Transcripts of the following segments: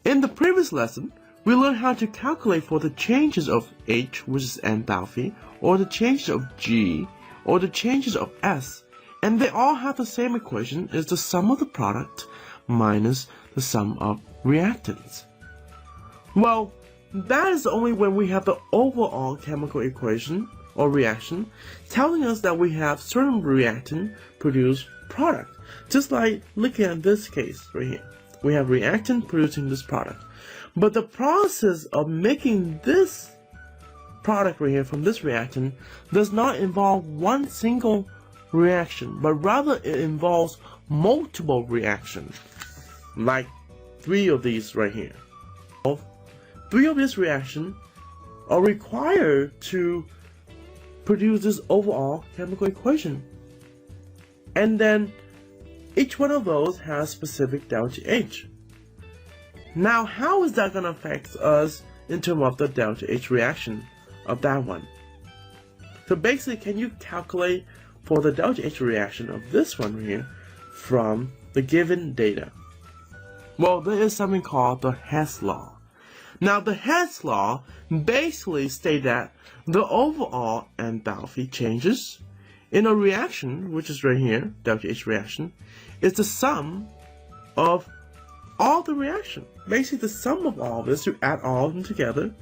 In the previous lesson, we learned how to calculate for the changes of H, which is enthalpy, or the changes of G, or the changes of S, and they all have the same equation as the sum of the product minus the sum of reactants. Well, that is only when we have the overall chemical equation or reaction telling us that we have certain reactant produce product. Just like looking at this case right here. We have reactant producing this product. But the process of making this product right here from this reactant does not involve one single reaction, but rather it involves multiple reactions. Like 3 of these right here. 3 of these reactions are required to produce this overall chemical equation. And then each one of those has specific delta H. Now, how is that going to affect us in terms of the delta H reaction of that one? So basically, can you calculate for the delta H reaction of this one right here from the given data? Well, there is something called the Hess Law. Now, the Hess Law basically states that the overall enthalpy changes in a reaction, which is right here, delta H reaction, is the sum of all the reaction. Basically, the sum of all of this, you add all of them together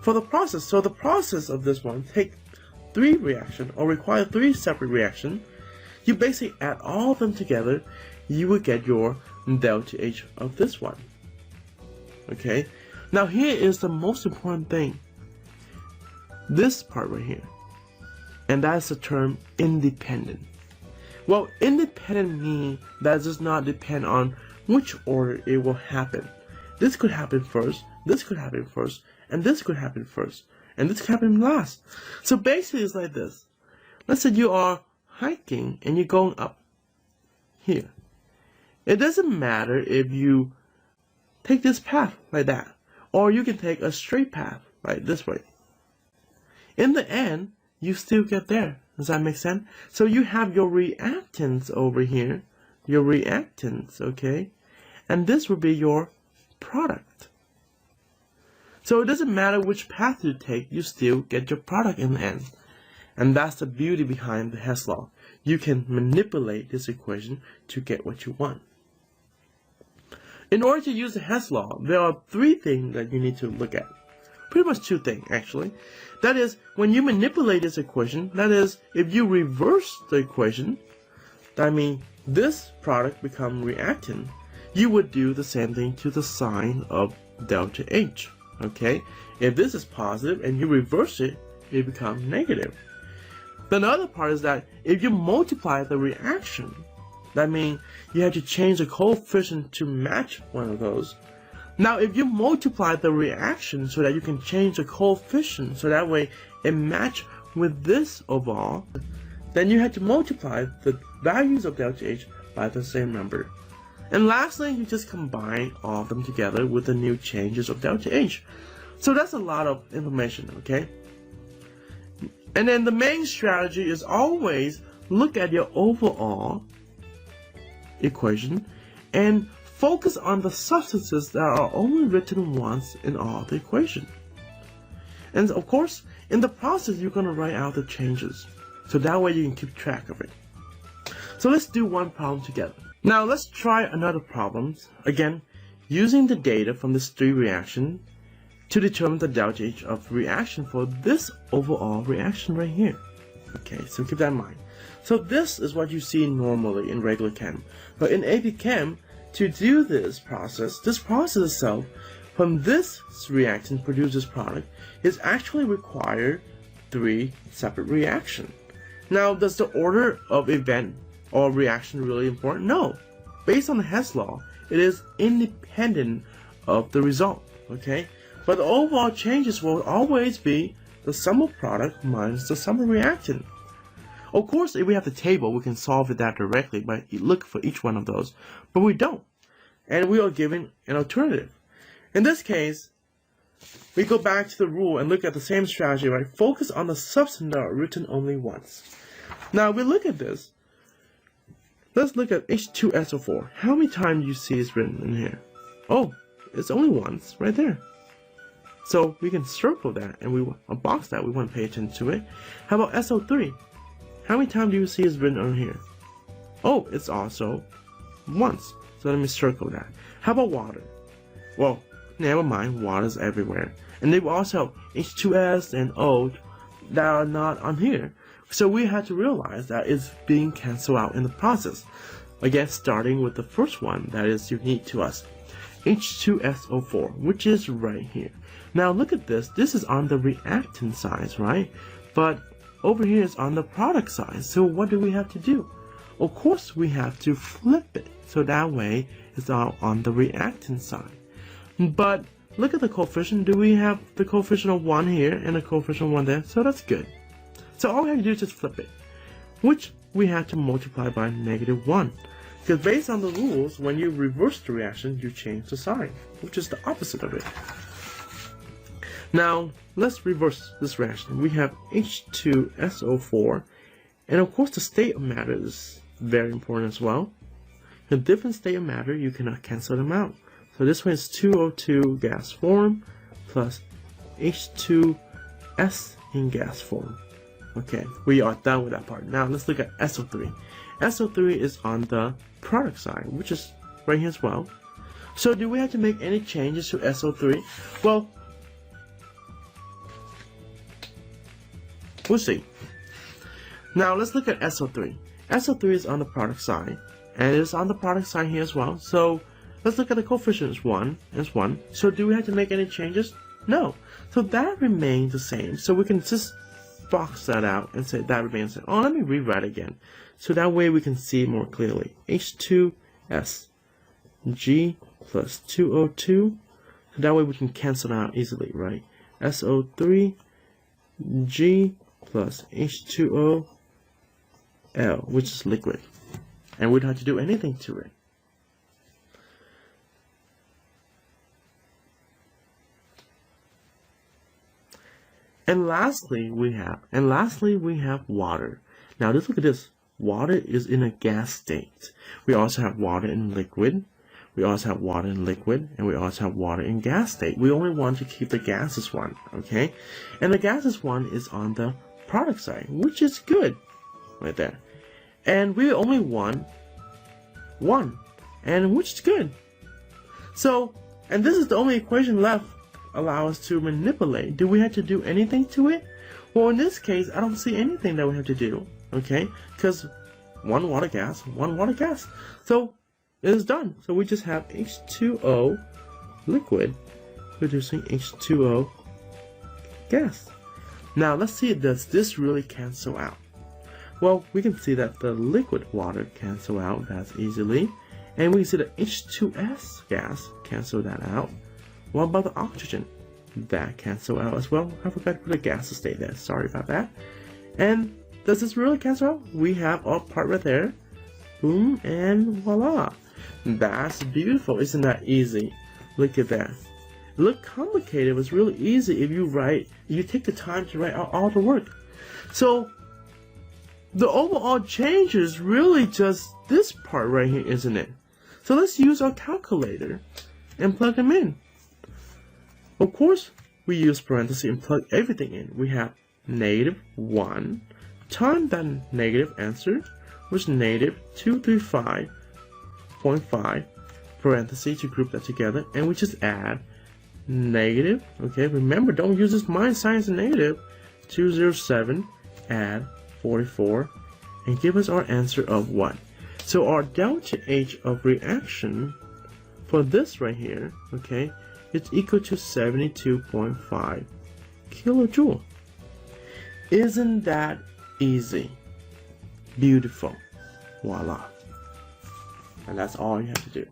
for the process. So the process of this one take 3 reactions or require 3 separate reactions. You basically add all of them together, you will get your delta H of this one. Okay? Now here is the most important thing. This part right here. And that's the term independent. Well, independent means that does not depend on which order it will happen. This could happen first, this could happen first, and this could happen first, and this could happen last. So basically it's like this. Let's say you are hiking and you're going up here. It doesn't matter if you take this path like that, or you can take a straight path like this way. In the end, you still get there. Does that make sense? So you have your reactants over here, your reactants, okay? And this will be your product. So it doesn't matter which path you take, you still get your product in the end. And that's the beauty behind the Hess Law. You can manipulate this equation to get what you want. In order to use the Hess Law, there are 3 things that you need to look at. Pretty much 2 things, actually. That is, when you manipulate this equation, that is, if you reverse the equation, that means this product becomes reactant, you would do the same thing to the sign of delta H. Okay? If this is positive and you reverse it, it becomes negative. Then the other part is that if you multiply the reaction, that means you have to change the coefficient to match one of those. Now, if you multiply the reaction so that you can change the coefficient, so that way it matches with this overall, then you have to multiply the values of delta H by the same number. And lastly, you just combine all of them together with the new changes of delta H. So that's a lot of information, okay? And then the main strategy is always look at your overall equation and focus on the substances that are only written once in all the equation. And of course, in the process, you're going to write out the changes. So that way you can keep track of it. So let's do one problem together. Now let's try another problem. Again, using the data from this 3 reaction to determine the delta H of reaction for this overall reaction right here. Okay, so keep that in mind. So this is what you see normally in regular chem. But in AP Chem, to do this process itself, from this reactant produces product, is actually require 3 separate reactions. Now, does the order of event or reaction really important? No. Based on the Hess Law, it is independent of the result, okay? But the overall changes will always be the sum of product minus the sum of reactant. Of course, if we have the table, we can solve that directly by looking for each one of those, but we don't. And we are given an alternative. In this case, we go back to the rule and look at the same strategy, right? Focus on the substance that are written only once. Now, we look at this. Let's look at H2SO4. How many times do you see it's written in here? Oh, it's only once right there. So we can circle that and we box that. We want to pay attention to it. How about SO3? How many times do you see it's written on here? Oh, it's also once. So let me circle that. How about water? Well, never mind, water's everywhere. And they will also have H2S and O that are not on here. So we have to realize that it's being cancelled out in the process. Again, starting with the first one that is unique to us. H2SO4, which is right here. Now look at this. This is on the reactant side, right? But over here is on the product side. So what do we have to do? Of course, we have to flip it. So that way, it's all on the reactant side. But look at the coefficient. Do we have the coefficient of 1 here and the coefficient of 1 there? So that's good. So all we have to do is just flip it, which we have to multiply by -1. Because based on the rules, when you reverse the reaction, you change the sign, which is the opposite of it. Now, let's reverse this reaction. We have H2SO4, and of course the state of matter is very important as well. The different state of matter, you cannot cancel them out. So this one is 2O2 gas form plus H2S in gas form. Okay, we are done with that part. Now let's look at SO3. SO3 is on the product side, which is right here as well. So do we have to make any changes to SO3? Well, we'll see. Now let's look at SO3. SO3 is on the product side, and it's on the product side here as well. So let's look at the coefficient. It's 1. It's 1. So do we have to make any changes? No. So that remains the same. So we can just box that out and say that remains the same. Oh, let me rewrite again. So that way we can see more clearly. H2S G plus 2O2. So that way we can cancel out easily, right? SO3 G plus H2O L, which is liquid. And we don't have to do anything to it. And lastly, we have water. Now just look at this. Water is in a gas state. We also have water in liquid. We also have water in liquid, and we also have water in gas state. We only want to keep the gases one, okay? And the gases one is on the product side, which is good, right there. And we only want 1, and which is good. So, and this is the only equation left allow us to manipulate. Do we have to do anything to it? Well, in this case, I don't see anything that we have to do, okay? Because 1 water gas, 1 water gas. So it is done. So we just have H2O liquid producing H2O gas. Now let's see, does this really cancel out? Well, we can see that the liquid water cancel out that easily, and we can see the H2S gas cancel that out. What about the oxygen? That cancel out as well. I forgot to put a gas to stay there. Sorry about that. And does this really cancel out? We have our part right there. Boom, and voila. That's beautiful. Isn't that easy? Look at that. It looked complicated. It was really easy if you take the time to write out all the work. So the overall change is really just this part right here, isn't it? So let's use our calculator and plug them in. Of course, we use parentheses and plug everything in. We have -1 times that negative answer, which is -235.5, parentheses to group that together, and we just add negative, okay, remember, don't use this minus sign as a negative, 207, add 44, and give us our answer of 1. So our delta H of reaction for this right here, okay, it's equal to 72.5 kilojoule. Isn't that easy? Beautiful. Voila. And that's all you have to do.